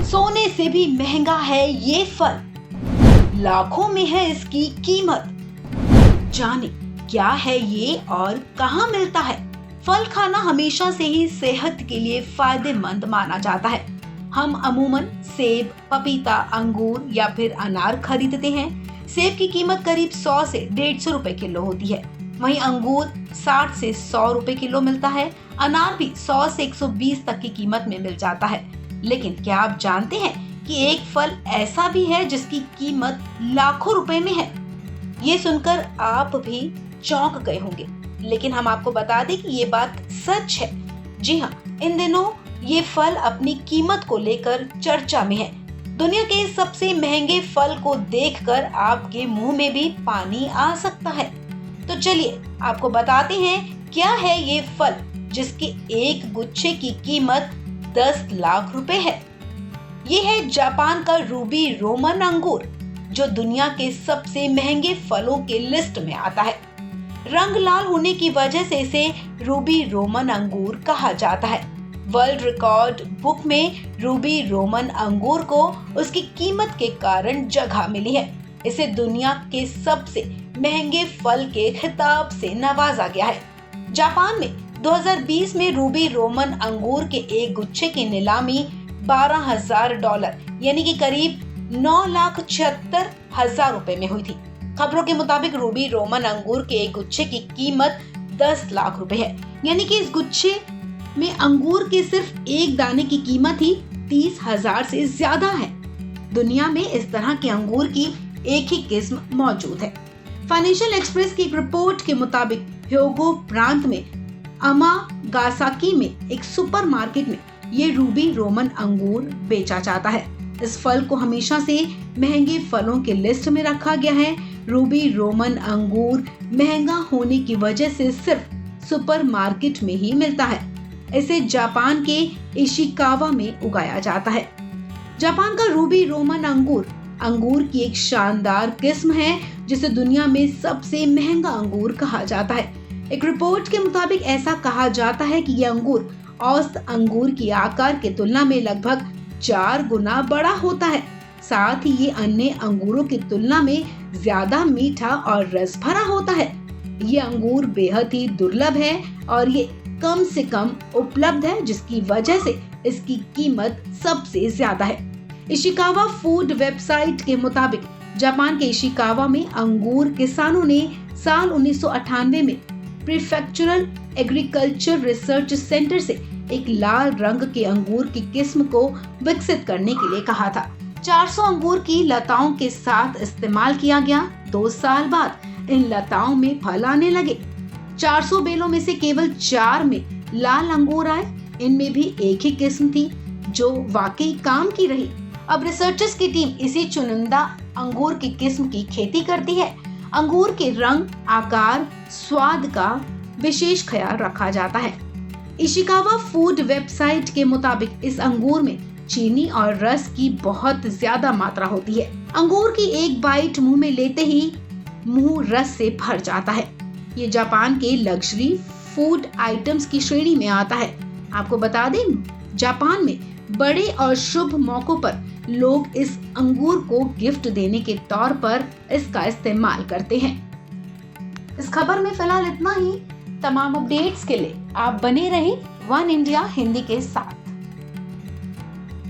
सोने से भी महंगा है ये फल, लाखों में है इसकी कीमत। जाने क्या है ये और कहाँ मिलता है। फल खाना हमेशा से ही सेहत के लिए फायदेमंद माना जाता है। हम अमूमन सेब, पपीता, अंगूर या फिर अनार खरीदते हैं। सेब की कीमत करीब 100 से 150 रुपए किलो होती है। वहीं अंगूर 60 से 100 रुपए किलो मिलता है। अनार भी 100 से 120 तक की कीमत में मिल जाता है। लेकिन क्या आप जानते हैं कि एक फल ऐसा भी है जिसकी कीमत लाखों रुपए में है। ये सुनकर आप भी चौंक गए होंगे, लेकिन हम आपको बता दें कि ये बात सच है। जी हाँ, इन दिनों ये फल अपनी कीमत को लेकर चर्चा में है। दुनिया के सबसे महंगे फल को देखकर आपके मुंह में भी पानी आ सकता है। तो चलिए आपको बताते हैं क्या है ये फल जिसके एक गुच्छे की कीमत 10 लाख रुपए है। ये है जापान का रूबी रोमन अंगूर, जो दुनिया के सबसे महंगे फलों के लिस्ट में आता है। रंग लाल होने की वजह से इसे रूबी रोमन अंगूर कहा जाता है। वर्ल्ड रिकॉर्ड बुक में रूबी रोमन अंगूर को उसकी कीमत के कारण जगह मिली है। इसे दुनिया के सबसे महंगे फल के खिताब से नवाजा गया है। जापान में 2020 में रूबी रोमन अंगूर के एक गुच्छे की नीलामी $12,000 यानी कि करीब 9,76,000 रुपए में हुई थी। खबरों के मुताबिक रूबी रोमन अंगूर के एक गुच्छे की कीमत 10 लाख रुपए है, यानी कि इस गुच्छे में अंगूर के सिर्फ एक दाने की कीमत ही 30,000 से ज्यादा है। दुनिया में इस तरह के अंगूर की एक ही किस्म मौजूद है। फाइनेंशियल एक्सप्रेस की एक रिपोर्ट के मुताबिक ह्योगो प्रांत में अमागासाकी में एक सुपरमार्केट में ये रूबी रोमन अंगूर बेचा जाता है। इस फल को हमेशा से महंगे फलों के लिस्ट में रखा गया है। रूबी रोमन अंगूर महंगा होने की वजह से सिर्फ सुपरमार्केट में ही मिलता है। इसे जापान के इशिकावा में उगाया जाता है। जापान का रूबी रोमन अंगूर की एक शानदार किस्म है जिसे दुनिया में सबसे महंगा अंगूर कहा जाता है। एक रिपोर्ट के मुताबिक ऐसा कहा जाता है कि यह अंगूर औसत अंगूर की आकार के तुलना में लगभग 4 गुना बड़ा होता है। साथ ही ये अन्य अंगूरों की तुलना में ज्यादा मीठा और रस भरा होता है। ये अंगूर बेहद ही दुर्लभ है और ये कम से कम उपलब्ध है, जिसकी वजह से इसकी कीमत सबसे ज्यादा है। इशिकावा फूड वेबसाइट के मुताबिक जापान के इशिकावा में अंगूर किसानों ने साल 1998 में प्रीफेक्चुरल एग्रीकल्चर रिसर्च सेंटर से एक लाल रंग के अंगूर की किस्म को विकसित करने के लिए कहा था। 400 अंगूर की लताओं के साथ इस्तेमाल किया गया। 2 साल बाद इन लताओं में फल आने लगे। 400 बेलों में से केवल 4 में लाल अंगूर आए। इनमें भी एक ही किस्म थी जो वाकई काम की रही। अब रिसर्चर्स की टीम इसी चुनिंदा अंगूर की किस्म की खेती करती है। अंगूर के रंग, आकार, स्वाद का विशेष ख्याल रखा जाता है। इशिकावा फूड वेबसाइट के मुताबिक इस अंगूर में चीनी और रस की बहुत ज्यादा मात्रा होती है। अंगूर की एक बाइट मुंह में लेते ही मुंह रस से भर जाता है। ये जापान के लग्जरी फूड आइटम्स की श्रेणी में आता है। आपको बता दें, जापान में बड़े और शुभ मौकों पर लोग इस अंगूर को गिफ्ट देने के तौर पर इसका इस्तेमाल करते हैं। इस खबर में फिलहाल इतना ही। तमाम अपडेट्स के लिए आप बने रहें वन इंडिया हिंदी के साथ।